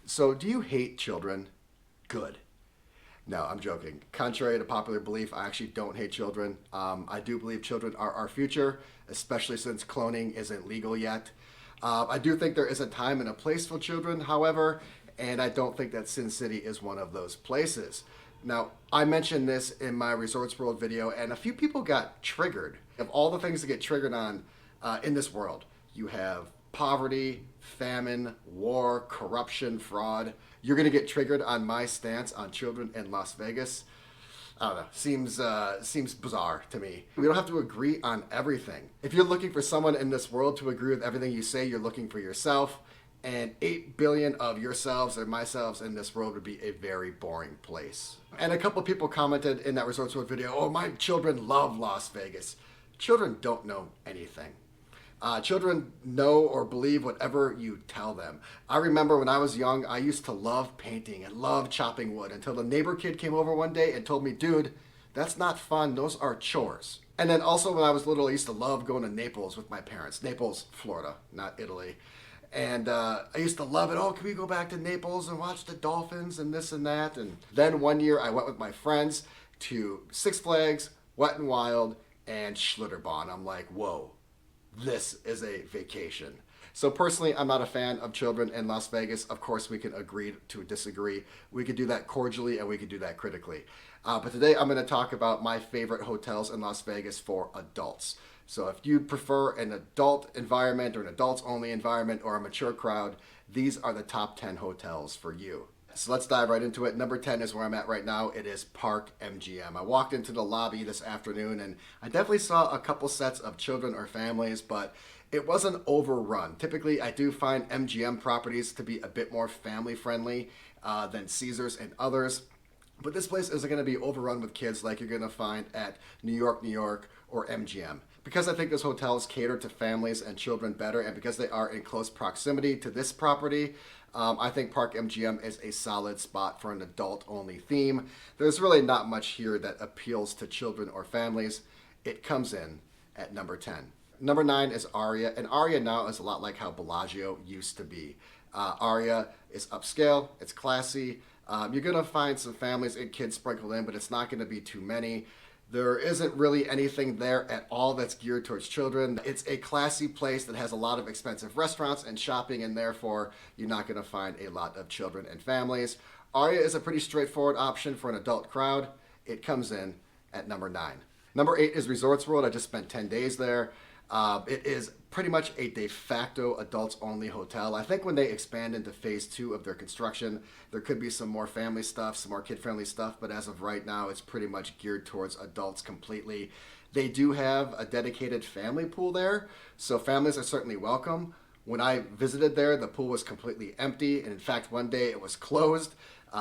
So, do you hate children? Good. No, I'm joking. Contrary to popular belief, I actually don't hate children. I do believe children are our future, especially since cloning isn't legal yet. I do think there is a time and a place for children, however, and I don't think that Sin City is one of those places. Now, I mentioned this in my Resorts World video, and a few people got triggered. Of all the things to get triggered on in this world, you have poverty, famine, war, corruption, fraud. You're going to get triggered on my stance on children in Las Vegas. I don't know. Seems bizarre to me. We don't have to agree on everything. If you're looking for someone in this world to agree with everything you say, you're looking for yourself. And 8 billion of yourselves or myselves in this world would be a very boring place. And a couple of people commented in that Resorts World video, oh, my children love Las Vegas. Children don't know anything. Children know or believe whatever you tell them. I remember when I was young, I used to love painting and love chopping wood until the neighbor kid came over one day and told me, dude, that's not fun. Those are chores. And then also when I was little, I used to love going to Naples with my parents. Naples, Florida, not Italy. And I used to love it. Oh, can we go back to Naples and watch the dolphins and this and that? And then one year I went with my friends to Six Flags, Wet and Wild, and Schlitterbahn. I'm like, whoa, this is a vacation. So personally, I'm not a fan of children in Las Vegas. Of course, we can agree to disagree. We could do that cordially and we could do that critically. But today I'm going to talk about my favorite hotels in Las Vegas for adults. So if you prefer an adult environment or an adults only environment or a mature crowd, these are the top 10 hotels for you. So let's dive right into it. Number 10 is where I'm at right now. It is Park MGM. I walked into the lobby this afternoon and I definitely saw a couple sets of children or families, but it wasn't overrun. Typically, I do find MGM properties to be a bit more family friendly than Caesars and others. But this place isn't going to be overrun with kids like you're going to find at New York, New York, or MGM. Because I think those hotels cater to families and children better, and because they are in close proximity to this property, I think Park MGM is a solid spot for an adult-only theme. There's really not much here that appeals to children or families. It comes in at number 10. Number 9 is Aria, and Aria now is a lot like how Bellagio used to be. Aria is upscale, it's classy. You're going to find some families and kids sprinkled in, but it's not going to be too many. There isn't really anything there at all that's geared towards children. It's a classy place that has a lot of expensive restaurants and shopping, and therefore you're not going to find a lot of children and families. Aria is a pretty straightforward option for an adult crowd. It comes in at number 9. Number 8 is Resorts World. I just spent 10 days there. It is pretty much a de facto adults-only hotel. I think when they expand into phase 2 of their construction, there could be some more family stuff, some more kid-friendly stuff, but as of right now, it's pretty much geared towards adults completely. They do have a dedicated family pool there, so families are certainly welcome. When I visited there, the pool was completely empty, and in fact, one day it was closed.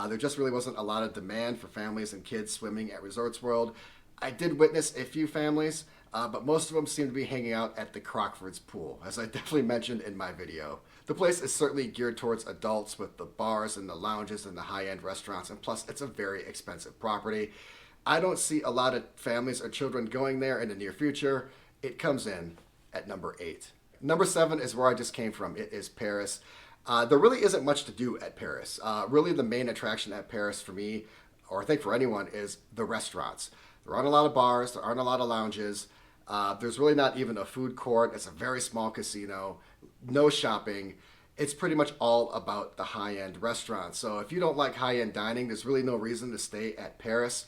There just really wasn't a lot of demand for families and kids swimming at Resorts World. I did witness a few families, but most of them seem to be hanging out at the Crockford's pool, as I definitely mentioned in my video. The place is certainly geared towards adults with the bars and the lounges and the high-end restaurants, and plus it's a very expensive property. I don't see a lot of families or children going there in the near future. It comes in at number 8. Number 7 is where I just came from. It is Paris. There really isn't much to do at Paris. Really the main attraction at Paris for me, or I think for anyone, is the restaurants. There aren't a lot of bars, there aren't a lot of lounges. There's really not even a food court. It's a very small casino, no shopping. It's pretty much all about the high-end restaurants. So if you don't like high-end dining, there's really no reason to stay at Paris.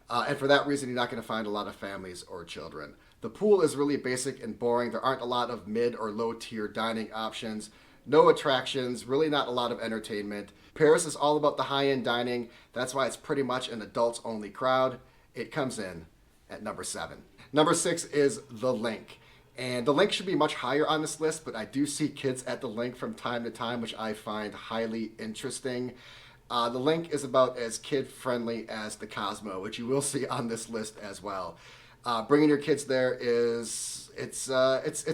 And for that reason, you're not going to find a lot of families or children. The pool is really basic and boring. There aren't a lot of mid or low-tier dining options. No attractions, really not a lot of entertainment. Paris is all about the high-end dining. That's why it's pretty much an adults-only crowd. It comes in at number 7. Number 6 is The Link. And The Link should be much higher on this list, but I do see kids at The Link from time to time, which I find highly interesting. The Link is about as kid-friendly as the Cosmo, which you will see on this list as well. Bringing your kids there it's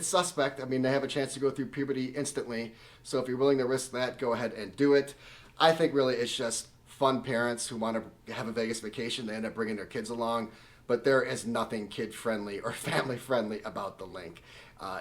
suspect. I mean, they have a chance to go through puberty instantly. So if you're willing to risk that, go ahead and do it. I think really it's just fun parents who want to have a Vegas vacation. They end up bringing their kids along. But there is nothing kid-friendly or family-friendly about The Link.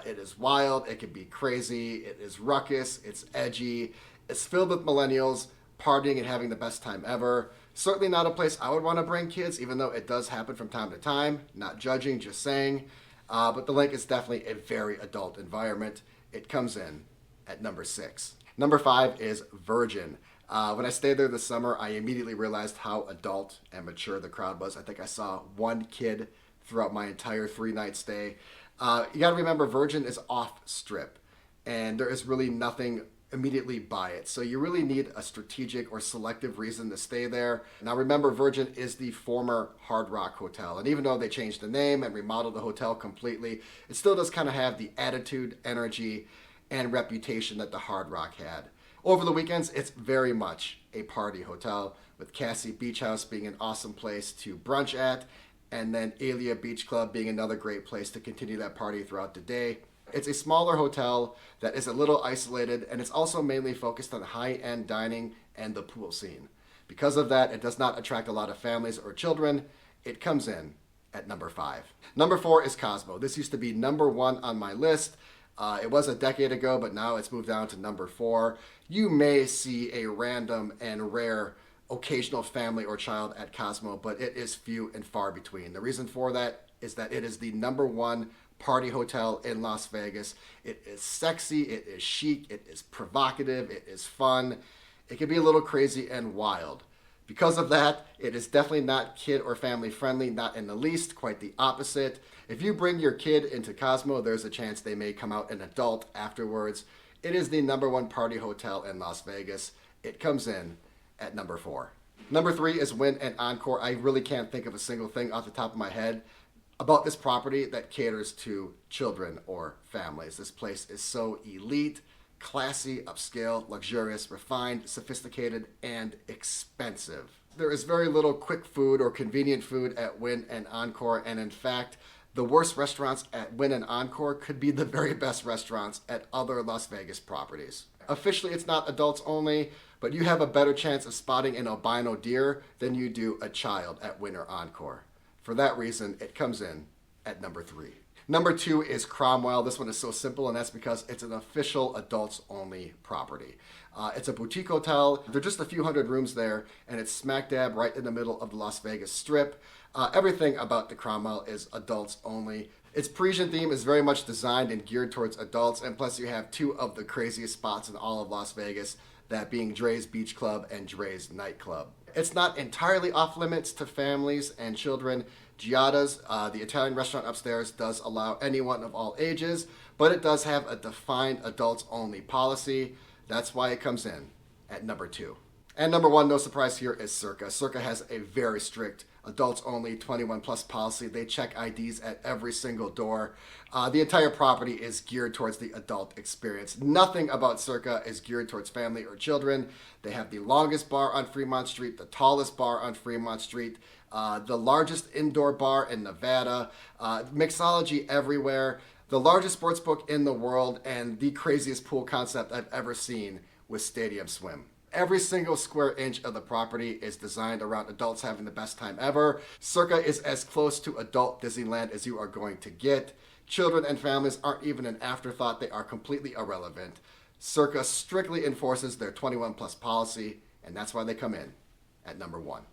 It is wild, it can be crazy, it is ruckus, it's edgy, It's filled with millennials partying and having the best time ever. Certainly not a place I would want to bring kids, even though it does happen from time to time. Not judging, just saying. But the lake is definitely a very adult environment. It comes in at number 6. Number 5 is Virgin. When I stayed there this summer, I immediately realized how adult and mature the crowd was. I think I saw one kid throughout my entire 3-night stay. You got to remember, Virgin is off strip, and there is really nothing immediately by it. So you really need a strategic or selective reason to stay there. Now remember, Virgin is the former Hard Rock Hotel. And even though they changed the name and remodeled the hotel completely, it still does kind of have the attitude, energy, and reputation that the Hard Rock had. Over the weekends, it's very much a party hotel, with Cassie Beach House being an awesome place to brunch at, and then Alia Beach Club being another great place to continue that party throughout the day. It's a smaller hotel that is a little isolated, and it's also mainly focused on high-end dining and the pool scene. Because of that, it does not attract a lot of families or children. It comes in at number 5. Number 4 is Cosmo. This used to be number 1 on my list. It was a decade ago, but now it's moved down to number 4. You may see a random and rare occasional family or child at Cosmo, but it is few and far between. The reason for that is that it is the number 1 party hotel in Las Vegas. It is sexy, it is chic, it is provocative, it is fun. It can be a little crazy and wild. Because of that, it is definitely not kid or family friendly, not in the least, quite the opposite. If you bring your kid into Cosmo, there's a chance they may come out an adult afterwards. It is the number 1 party hotel in Las Vegas. It comes in at number 4. Number 3 is Wynn and Encore. I really can't think of a single thing off the top of my head about this property that caters to children or families. This place is so elite, classy, upscale, luxurious, refined, sophisticated, and expensive. There is very little quick food or convenient food at Wynn and Encore, and in fact, the worst restaurants at Wynn and Encore could be the very best restaurants at other Las Vegas properties. Officially, it's not adults only, but you have a better chance of spotting an albino deer than you do a child at Wynn or Encore. For that reason, it comes in at number 3. Number 2 is Cromwell. This one is so simple, and that's because it's an official adults-only property. It's a boutique hotel. There are just a few hundred rooms there, and it's smack dab right in the middle of the Las Vegas Strip. Everything about the Cromwell is adults only. Its Parisian theme is very much designed and geared towards adults, and plus you have 2 of the craziest spots in all of Las Vegas, that being Dre's Beach Club and Dre's Nightclub. It's not entirely off limits to families and children. Giada's, the Italian restaurant upstairs, does allow anyone of all ages, but it does have a defined adults-only policy. That's why it comes in at number 2. And number 1, no surprise here, is Circa. Circa has a very strict adults-only 21-plus policy. They check IDs at every single door. The entire property is geared towards the adult experience. Nothing about Circa is geared towards family or children. They have the longest bar on Fremont Street, the tallest bar on Fremont Street, the largest indoor bar in Nevada, mixology everywhere, the largest sportsbook in the world, and the craziest pool concept I've ever seen with Stadium Swim. Every single square inch of the property is designed around adults having the best time ever. Circa is as close to adult Disneyland as you are going to get. Children and families aren't even an afterthought. They are completely irrelevant. Circa strictly enforces their 21-plus policy, and that's why they come in at number 1.